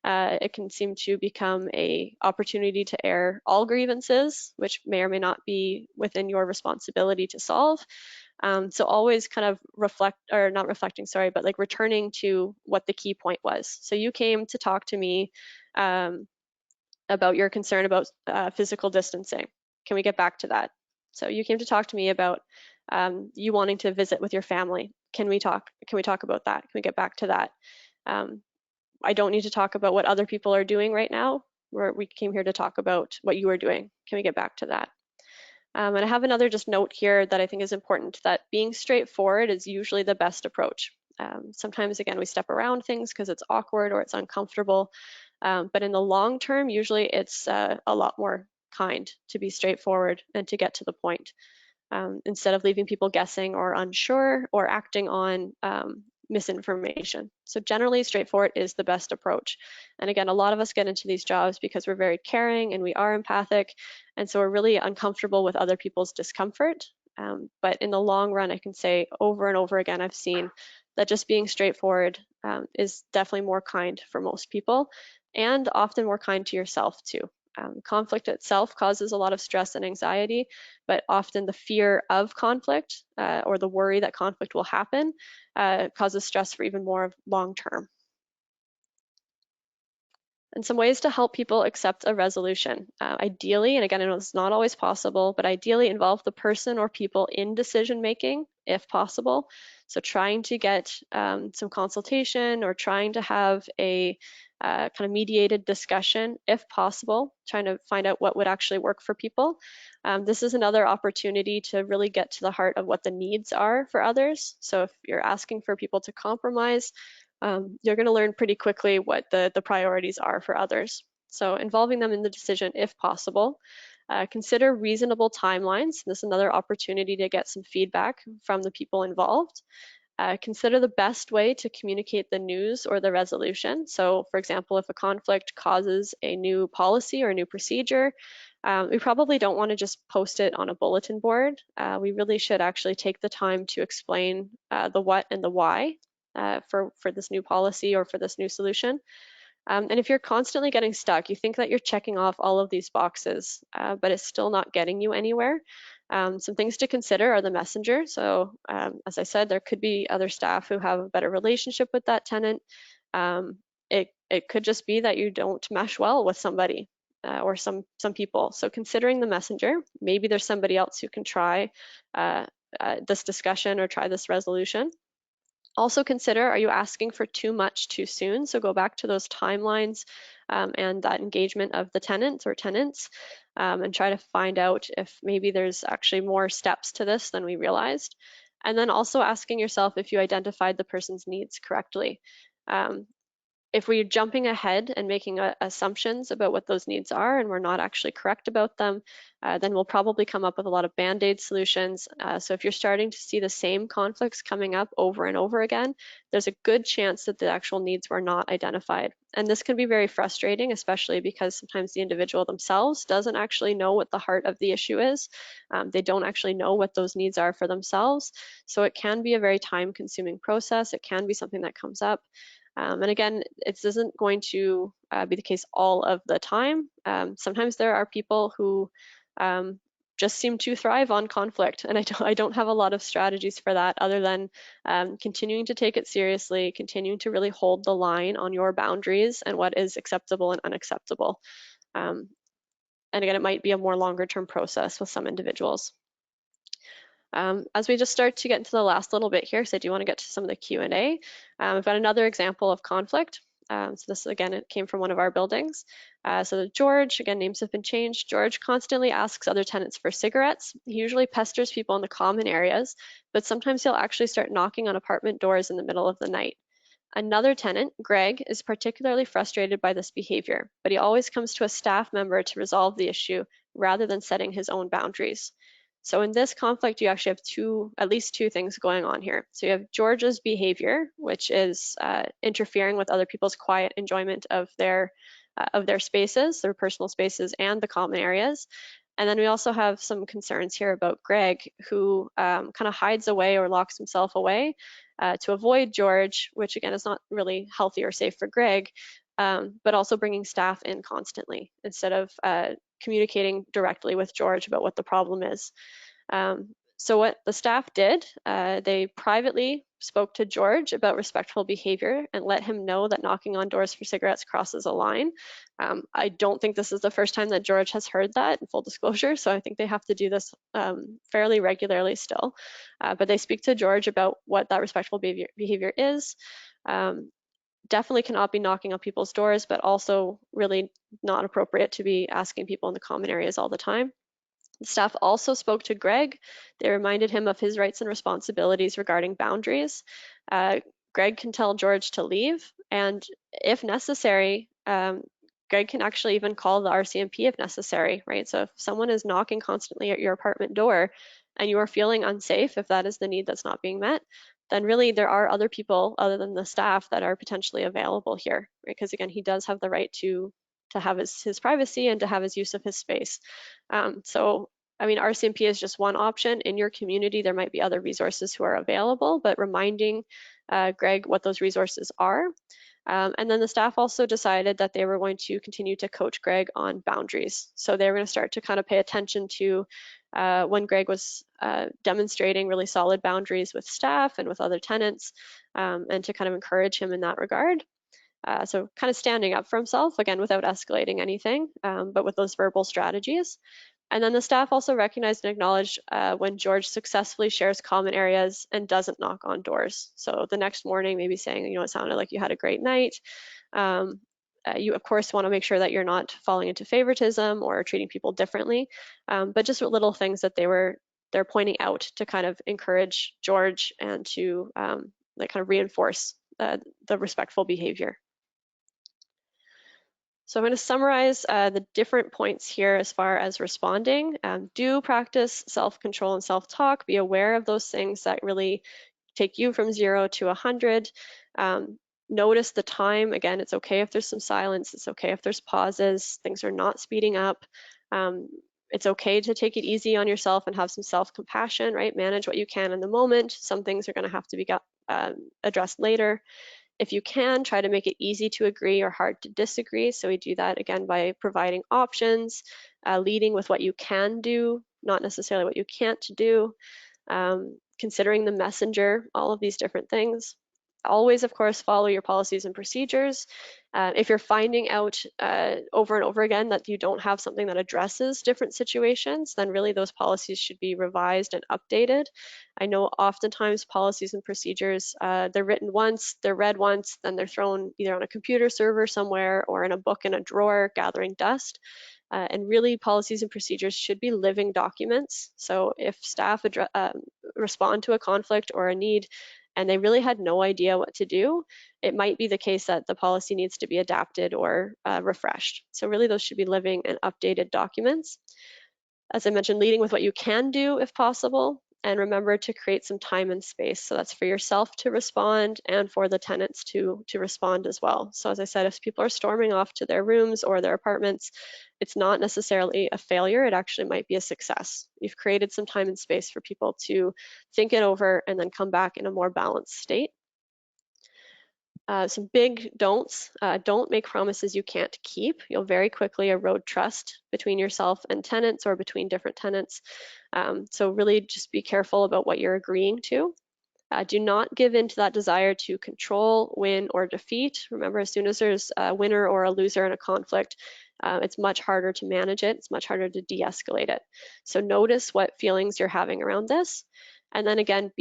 It can seem to become an opportunity to air all grievances, which may or may not be within your responsibility to solve. So always kind of but like returning to what the key point was. So you came to talk to me about your concern about physical distancing. Can we get back to that? So you came to talk to me about you wanting to visit with your family. Can we talk about that? Can we get back to that? I don't need to talk about what other people are doing right now. We came here to talk about what you are doing. Can we get back to that? And I have another just note here that I think is important, that being straightforward is usually the best approach. Sometimes, again, we step around things because it's awkward or it's uncomfortable. But in the long term, usually it's a lot more kind to be straightforward and to get to the point, instead of leaving people guessing or unsure or acting on misinformation. So generally, straightforward is the best approach. And again, a lot of us get into these jobs because we're very caring and we are empathic. And so we're really uncomfortable with other people's discomfort. But in the long run, I can say over and over again, I've seen that just being straightforward is definitely more kind for most people, and often more kind to yourself too. Conflict itself causes a lot of stress and anxiety, but often the fear of conflict or the worry that conflict will happen causes stress for even more long term. And some ways to help people accept a resolution. Ideally, and again, I know it's not always possible, but ideally involve the person or people in decision making if possible. So trying to get some consultation or trying to have a kind of mediated discussion if possible, trying to find out what would actually work for people. This is another opportunity to really get to the heart of what the needs are for others. So if you're asking for people to compromise, you're going to learn pretty quickly what the priorities are for others. So involving them in the decision if possible. Consider reasonable timelines. This is another opportunity to get some feedback from the people involved. Consider the best way to communicate the news or the resolution. So for example, if a conflict causes a new policy or a new procedure, we probably don't want to just post it on a bulletin board. We really should actually take the time to explain the what and the why for this new policy or for this new solution. And if you're constantly getting stuck, you think that you're checking off all of these boxes, but it's still not getting you anywhere. Some things to consider are the messenger. So as I said, there could be other staff who have a better relationship with that tenant. It could just be that you don't mesh well with somebody or some people. So considering the messenger, maybe there's somebody else who can try this discussion or try this resolution. Also consider, are you asking for too much too soon? So go back to those timelines and that engagement of the tenants or tenants and try to find out if maybe there's actually more steps to this than we realized. And then also asking yourself if you identified the person's needs correctly. If we're jumping ahead and making assumptions about what those needs are and we're not actually correct about them, then we'll probably come up with a lot of band-aid solutions. So if you're starting to see the same conflicts coming up over and over again, there's a good chance that the actual needs were not identified. And this can be very frustrating, especially because sometimes the individual themselves doesn't actually know what the heart of the issue is. They don't actually know what those needs are for themselves. So it can be a very time-consuming process. It can be something that comes up. And again, it isn't going to be the case all of the time. Sometimes there are people who just seem to thrive on conflict, and I don't have a lot of strategies for that other than continuing to take it seriously, continuing to really hold the line on your boundaries and what is acceptable and unacceptable. And again, it might be a more longer term process with some individuals. As we just start to get into the last little bit here, so I do want to get to some of the Q&A. I've got another example of conflict. So this, again, it came from one of our buildings. So George, again, names have been changed. George constantly asks other tenants for cigarettes. He usually pesters people in the common areas, but sometimes he'll actually start knocking on apartment doors in the middle of the night. Another tenant, Greg, is particularly frustrated by this behavior, but he always comes to a staff member to resolve the issue rather than setting his own boundaries. So in this conflict, you actually have at least two things going on here. So you have George's behavior, which is interfering with other people's quiet enjoyment of their spaces, their personal spaces, and the common areas. And then we also have some concerns here about Greg, who kind of hides away or locks himself away to avoid George, which again is not really healthy or safe for Greg, but also bringing staff in constantly instead of communicating directly with George about what the problem is. So what the staff did, they privately spoke to George about respectful behavior and let him know that knocking on doors for cigarettes crosses a line. I don't think this is the first time that George has heard that, in full disclosure, so I think they have to do this fairly regularly still. But they speak to George about what that respectful behavior is. Definitely cannot be knocking on people's doors, but also really not appropriate to be asking people in the common areas all the time. The staff also spoke to Greg. They reminded him of his rights and responsibilities regarding boundaries. Greg can tell George to leave, and if necessary, Greg can actually even call the RCMP if necessary, right? So if someone is knocking constantly at your apartment door and you are feeling unsafe, if that is the need that's not being met, then really there are other people other than the staff that are potentially available here, right? Because again, he does have the right to have his privacy and to have his use of his space. So I mean, RCMP is just one option. In your community, there might be other resources who are available, but reminding Greg what those resources are. And then the staff also decided that they were going to continue to coach Greg on boundaries. So they were going to start to kind of pay attention to when Greg was demonstrating really solid boundaries with staff and with other tenants, and to kind of encourage him in that regard. So kind of standing up for himself, again, without escalating anything, but with those verbal strategies. And then the staff also recognized and acknowledged when George successfully shares common areas and doesn't knock on doors. So the next morning, maybe saying, you know, it sounded like you had a great night. You, of course, want to make sure that you're not falling into favoritism or treating people differently, but just little things that they're pointing out to kind of encourage George and to like kind of reinforce the respectful behavior. So I'm going to summarize the different points here as far as responding. Do practice self-control and self-talk. Be aware of those things that really take you from 0 to 100. Notice the time. Again, it's okay if there's some silence. It's okay if there's pauses. Things are not speeding up. It's okay to take it easy on yourself and have some self-compassion, right? Manage what you can in the moment. Some things are going to have to be addressed later. If you can, try to make it easy to agree or hard to disagree. So we do that again by providing options, leading with what you can do, not necessarily what you can't do, considering the messenger, all of these different things. Always, of course, follow your policies and procedures. If you're finding out over and over again that you don't have something that addresses different situations, then really those policies should be revised and updated. I know oftentimes policies and procedures, they're written once, they're read once, then they're thrown either on a computer server somewhere or in a book in a drawer gathering dust. And really policies and procedures should be living documents. So if staff respond to a conflict or a need and they really had no idea what to do, it might be the case that the policy needs to be adapted or refreshed. So really those should be living and updated documents. As I mentioned, leading with what you can do if possible, and remember to create some time and space. So that's for yourself to respond and for the tenants to respond as well. So as I said, if people are storming off to their rooms or their apartments, it's not necessarily a failure. It actually might be a success. You've created some time and space for people to think it over and then come back in a more balanced state. Some big don'ts. Don't make promises you can't keep. You'll very quickly erode trust between yourself and tenants or between different tenants. So really just be careful about what you're agreeing to. Do not give in to that desire to control, win, or defeat. Remember, as soon as there's a winner or a loser in a conflict, it's much harder to manage it. It's much harder to de-escalate it. So notice what feelings you're having around this. And then again,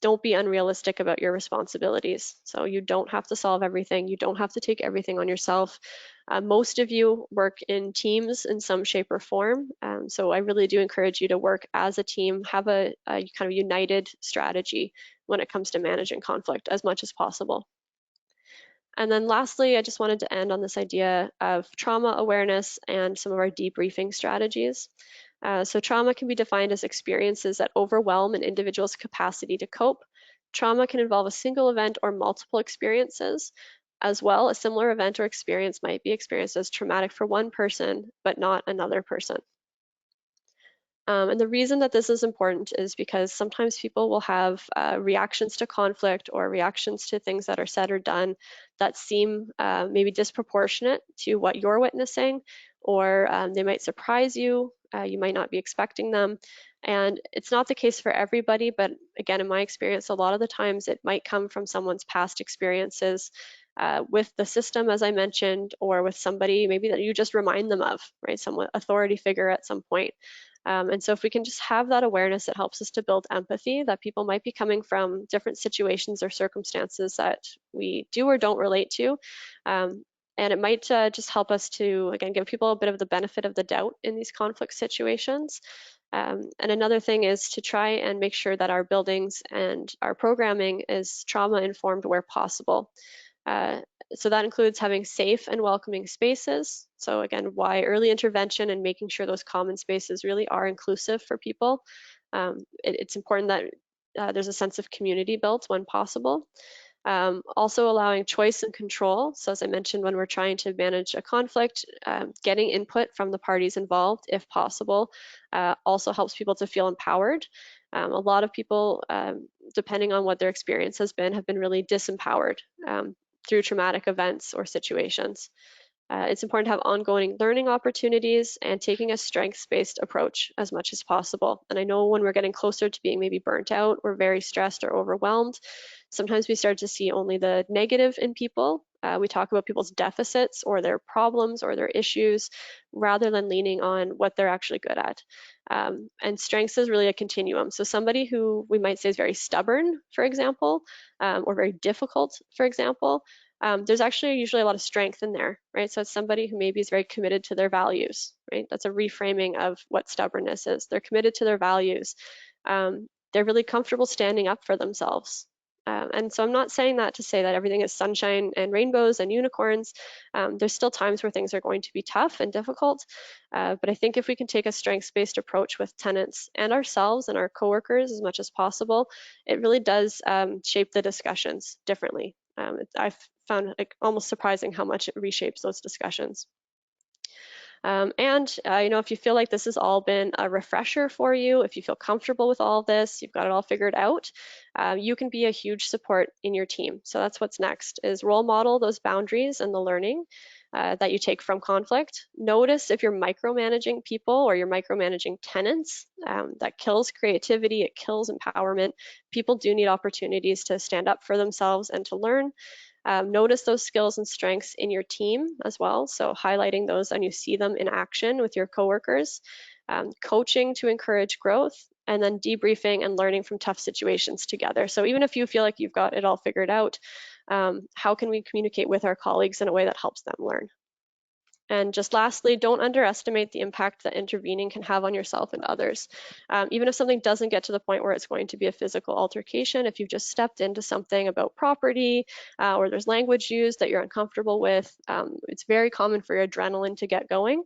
don't be unrealistic about your responsibilities. So you don't have to solve everything. You don't have to take everything on yourself. Most of you work in teams in some shape or form. So I really do encourage you to work as a team, have a kind of united strategy when it comes to managing conflict as much as possible. And then lastly, I just wanted to end on this idea of trauma awareness and some of our debriefing strategies. So trauma can be defined as experiences that overwhelm an individual's capacity to cope. Trauma can involve a single event or multiple experiences. As well, a similar event or experience might be experienced as traumatic for one person, but not another person. And the reason that this is important is because sometimes people will have reactions to conflict or reactions to things that are said or done that seem maybe disproportionate to what you're witnessing, or they might surprise you. You might not be expecting them. And it's not the case for everybody, but again, in my experience, a lot of the times it might come from someone's past experiences with the system, as I mentioned, or with somebody maybe that you just remind them of, right? Some authority figure at some point. And so if we can just have that awareness, it helps us to build empathy that people might be coming from different situations or circumstances that we do or don't relate to. And it might just help us to, again, give people a bit of the benefit of the doubt in these conflict situations. And another thing is to try and make sure that our buildings and our programming is trauma informed where possible. So that includes having safe and welcoming spaces. So again, why early intervention and making sure those common spaces really are inclusive for people. It's important that there's a sense of community built when possible. Also allowing choice and control. So as I mentioned, when we're trying to manage a conflict, getting input from the parties involved, if possible, also helps people to feel empowered. A lot of people, depending on what their experience has been, have been really disempowered through traumatic events or situations. It's important to have ongoing learning opportunities and taking a strengths-based approach as much as possible. And I know when we're getting closer to being maybe burnt out or very stressed or overwhelmed, sometimes we start to see only the negative in people. We talk about people's deficits or their problems or their issues rather than leaning on what they're actually good at. And strengths is really a continuum. So somebody who we might say is very stubborn, for example, or very difficult, for example, there's actually usually a lot of strength in there, right? So it's somebody who maybe is very committed to their values, right? That's a reframing of what stubbornness is. They're committed to their values. They're really comfortable standing up for themselves. And so I'm not saying that to say that everything is sunshine and rainbows and unicorns. There's still times where things are going to be tough and difficult. But I think if we can take a strengths-based approach with tenants and ourselves and our coworkers as much as possible, it really does shape the discussions differently. I've found like almost surprising how much it reshapes those discussions. If you feel like this has all been a refresher for you, if you feel comfortable with all this, you've got it all figured out, you can be a huge support in your team. So that's what's next, is role model those boundaries and the learning that you take from conflict. Notice if you're micromanaging people or you're micromanaging tenants. That kills creativity, it kills empowerment. People do need opportunities to stand up for themselves and to learn. Notice those skills and strengths in your team as well. So highlighting those and you see them in action with your coworkers. Coaching to encourage growth, and then debriefing and learning from tough situations together. So even if you feel like you've got it all figured out, how can we communicate with our colleagues in a way that helps them learn? And just lastly, don't underestimate the impact that intervening can have on yourself and others. Even if something doesn't get to the point where it's going to be a physical altercation, if you've just stepped into something about property or there's language used that you're uncomfortable with, it's very common for your adrenaline to get going.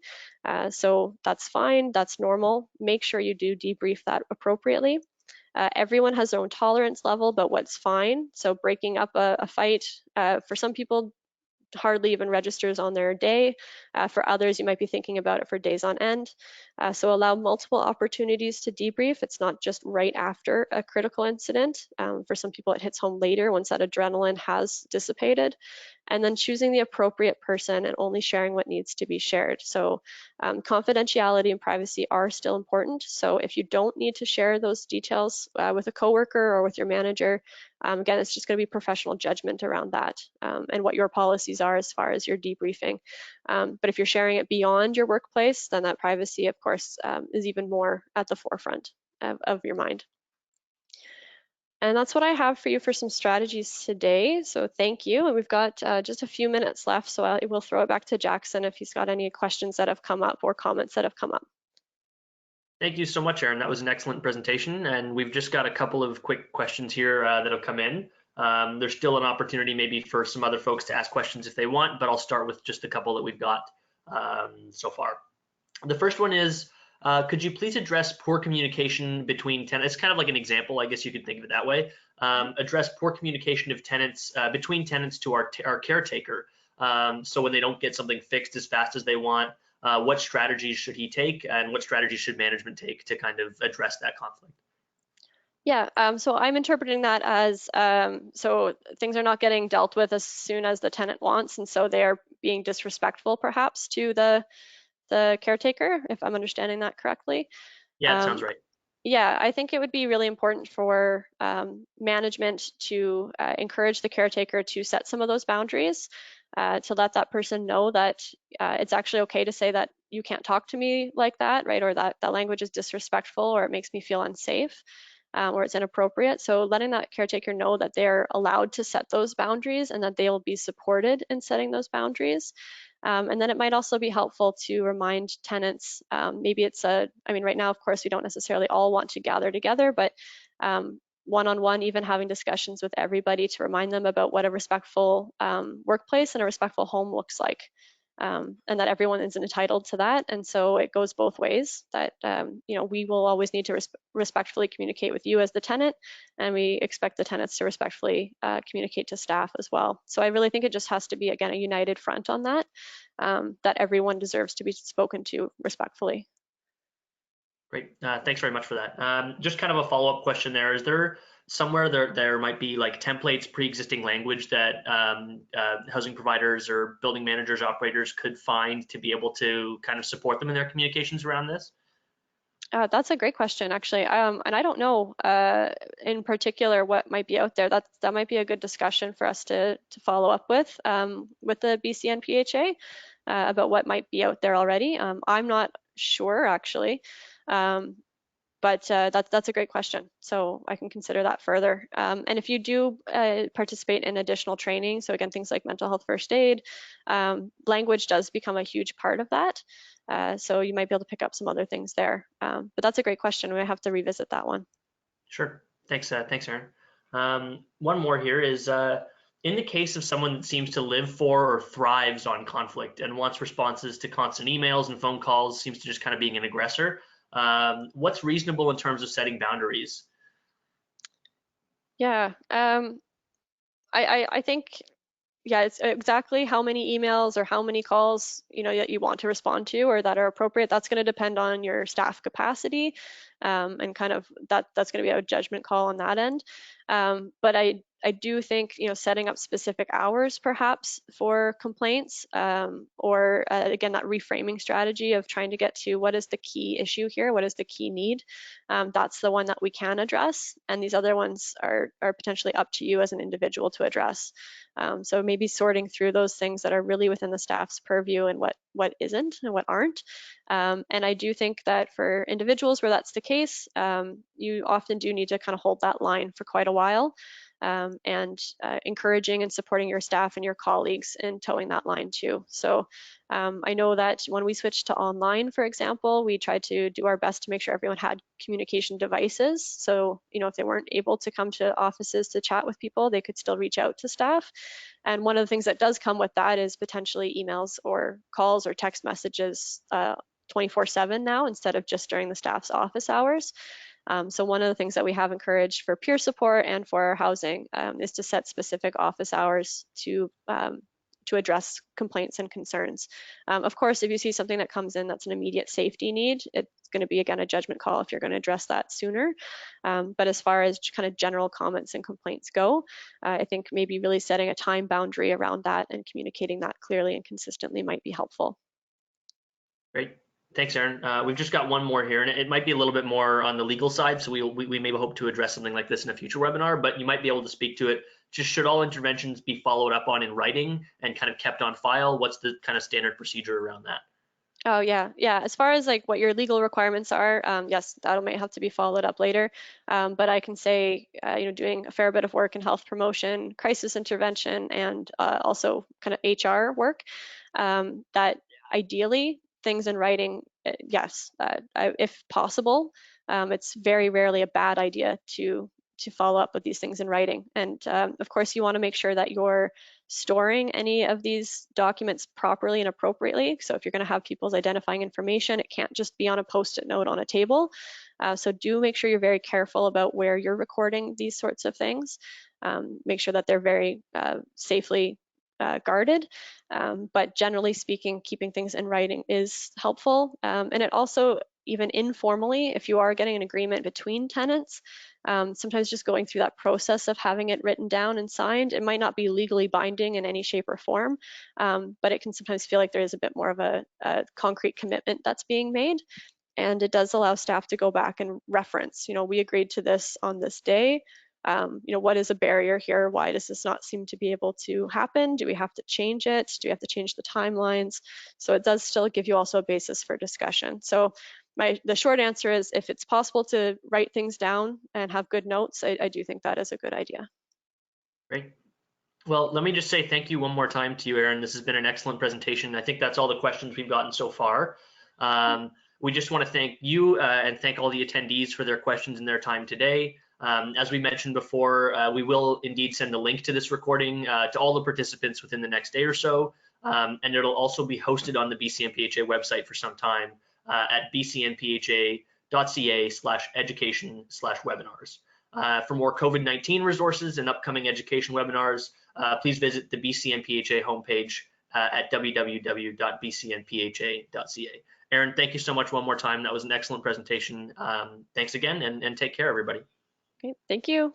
So that's fine, that's normal. Make sure you do debrief that appropriately. Everyone has their own tolerance level, but what's fine. So breaking up a fight, for some people, hardly even registers on their day. For others, you might be thinking about it for days on end. So allow multiple opportunities to debrief. It's not just right after a critical incident. For some people, it hits home later once that adrenaline has dissipated. And then choosing the appropriate person and only sharing what needs to be shared. So confidentiality and privacy are still important. So if you don't need to share those details with a coworker or with your manager, again, it's just going to be professional judgment around that and what your policies are as far as your debriefing. But if you're sharing it beyond your workplace, then that privacy, of course, is even more at the forefront of your mind. And that's what I have for you for some strategies today. So thank you. And we've got just a few minutes left, so I will throw it back to Jackson if he's got any questions that have come up or comments that have come up. Thank you so much, Aaryn. That was an excellent presentation. And we've just got a couple of quick questions here that have come in. There's still an opportunity maybe for some other folks to ask questions if they want, but I'll start with just a couple that we've got so far. The first one is, could you please address poor communication between tenants? It's kind of like an example, I guess you could think of it that way. Address poor communication of tenants between tenants to our caretaker. So when they don't get something fixed as fast as they want, what strategies should he take, and what strategies should management take to kind of address that conflict? Yeah, so I'm interpreting that as so things are not getting dealt with as soon as the tenant wants, and so they are being disrespectful perhaps to the caretaker, if I'm understanding that correctly. Yeah, that sounds right. Yeah, I think it would be really important for management to encourage the caretaker to set some of those boundaries, to let that person know that it's actually okay to say that you can't talk to me like that, right? Or that language is disrespectful, or it makes me feel unsafe, or it's inappropriate. So letting that caretaker know that they're allowed to set those boundaries and that they will be supported in setting those boundaries. And then it might also be helpful to remind tenants, maybe it's right now, of course, we don't necessarily all want to gather together, but one-on-one, even having discussions with everybody to remind them about what a respectful workplace and a respectful home looks like. and that everyone is entitled to that. And so it goes both ways, that we will always need to respectfully communicate with you as the tenant, and we expect the tenants to respectfully communicate to staff as well. So I really think it just has to be, again, a united front on that, that everyone deserves to be spoken to respectfully. Great. Thanks very much for that. Just kind of a follow-up question there. Is there somewhere there might be like templates, pre-existing language that housing providers or building managers, operators could find to be able to kind of support them in their communications around this? That's a great question, actually. And I don't know in particular what might be out there. That might be a good discussion for us to follow up with the BCNPHA about what might be out there already. I'm not sure, actually. But that's a great question. So I can consider that further. And if you do participate in additional training, so again, things like mental health first aid, language does become a huge part of that. So you might be able to pick up some other things there. But that's a great question. We have to revisit that one. Sure. Thanks, Aaryn. One more here is, in the case of someone that seems to live for or thrives on conflict and wants responses to constant emails and phone calls, seems to just kind of being an aggressor, what's reasonable in terms of setting boundaries? Yeah, I think, yeah, it's exactly how many emails or how many calls that you want to respond to or that are appropriate. That's going to depend on your staff capacity, and kind of that's going to be a judgment call on that end. But I do think setting up specific hours perhaps for complaints, or again, that reframing strategy of trying to get to what is the key issue here, what is the key need. That's the one that we can address, and these other ones are potentially up to you as an individual to address. So maybe sorting through those things that are really within the staff's purview and what isn't and what aren't. And I do think that for individuals where that's the case, you often do need to kind of hold that line for quite a while, and encouraging and supporting your staff and your colleagues in towing that line too. So I know that when we switched to online, for example, we tried to do our best to make sure everyone had communication devices. So, if they weren't able to come to offices to chat with people, they could still reach out to staff. And one of the things that does come with that is potentially emails or calls or text messages 24/7 now, instead of just during the staff's office hours. So one of the things that we have encouraged for peer support and for our housing is to set specific office hours to address complaints and concerns. Of course, if you see something that comes in that's an immediate safety need, it's going to be, again, a judgment call if you're going to address that sooner. But as far as kind of general comments and complaints go, I think maybe really setting a time boundary around that and communicating that clearly and consistently might be helpful. Great. Thanks, Aaryn. We've just got one more here, and it might be a little bit more on the legal side, so we maybe hope to address something like this in a future webinar, but you might be able to speak to it. Just should all interventions be followed up on in writing and kind of kept on file? What's the kind of standard procedure around that? Oh yeah. As far as like what your legal requirements are, yes, that might have to be followed up later. But I can say, doing a fair bit of work in health promotion, crisis intervention, and also kind of HR work, that ideally things in writing, yes, if possible. It's very rarely a bad idea to follow up with these things in writing. And of course, you want to make sure that you're storing any of these documents properly and appropriately. So if you're going to have people's identifying information, it can't just be on a post-it note on a table. So do make sure you're very careful about where you're recording these sorts of things. Make sure that they're very safely guarded. But generally speaking, keeping things in writing is helpful. And it also, even informally, if you are getting an agreement between tenants, sometimes just going through that process of having it written down and signed, it might not be legally binding in any shape or form, but it can sometimes feel like there is a bit more of a concrete commitment that's being made. And it does allow staff to go back and reference, we agreed to this on this day. What is a barrier here? Why does this not seem to be able to happen? Do we have to change it? Do we have to change the timelines? So it does still give you also a basis for discussion. So the short answer is, if it's possible to write things down and have good notes, I do think that is a good idea. Great. Well, let me just say thank you one more time to you, Aaryn. This has been an excellent presentation. I think that's all the questions we've gotten so far. We just want to thank you and thank all the attendees for their questions and their time today. As we mentioned before, we will indeed send a link to this recording to all the participants within the next day or so, and it'll also be hosted on the BCNPHA website for some time at bcnpha.ca/education/webinars. For more COVID-19 resources and upcoming education webinars, please visit the BCNPHA homepage at www.bcnpha.ca. Aaryn, thank you so much one more time. That was an excellent presentation. Thanks again, and take care, everybody. Okay, thank you.